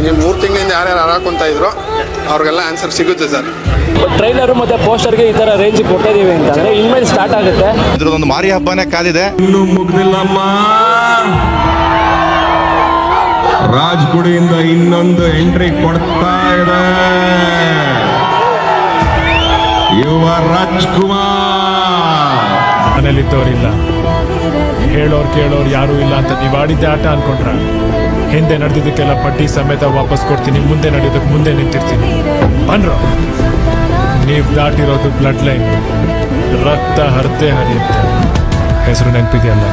ಇನ್ನು 3 ತಿಂಗಳಿಂದ ಯಾರ್ಯಾರು ಹಾಕೊಂತ ಇದ್ರು ಅವ್ರಿಗೆಲ್ಲ ಆನ್ಸರ್ ಸಿಗುತ್ತೆ ಸರ್. ಟ್ರೈಲರ್ ಮತ್ತೆ ಪೋಸ್ಟರ್ಗೆ ಈ ತರ ರೇಂಜ್ ಕೊಡ್ತಾ ಇದೀವಿ ಅಂತಂದ್ರೆ ಇನ್ಮೇಲೆ ಸ್ಟಾರ್ಟ್ ಆಗುತ್ತೆ. ಇದ್ರದೊಂದು ಮಾರಿ ಹಬ್ಬನೇ ಕಾದಿದೆ. ಇನ್ನು ಮುಗ್ದಿಲ್ಲಮ್ಮ. ರಾಜ್ಗುಡಿಯಿಂದ ಇನ್ನೊಂದು ಎಂಟ್ರಿ ಕೊಡ್ತಾ ಇದೆ ಯುವ ರಾಜ್ಕುಮಾರ್. ಮನೇಲಿದ್ದವರಿಲ್ಲ, ಹೇಳೋರು ಕೇಳೋರು ಯಾರೂ ಇಲ್ಲ ಅಂತ ನೀವು ಆಡಿದ್ದೆ ಆಟ ಅನ್ಕೊಂಡ್ರ? ಹಿಂದೆ ನಡೆದಿದ್ದಕ್ಕೆಲ್ಲ ಪಟ್ಟಿ ಸಮೇತ ವಾಪಸ್ ಕೊಡ್ತೀನಿ, ಮುಂದೆ ನಡೆಯೋದಕ್ಕೆ ಮುಂದೆ ನಿಂತಿರ್ತೀನಿ. ಬನ್ರೋ, ನೀವು ದಾಟಿರೋದು ಬ್ಲಡ್ ಲೈನ್, ರಕ್ತ ಹರಿತೆ ಹರಿಯುತ್ತೆ. ಹೆಸರು ನೆನಪಿದೆಯಲ್ಲ?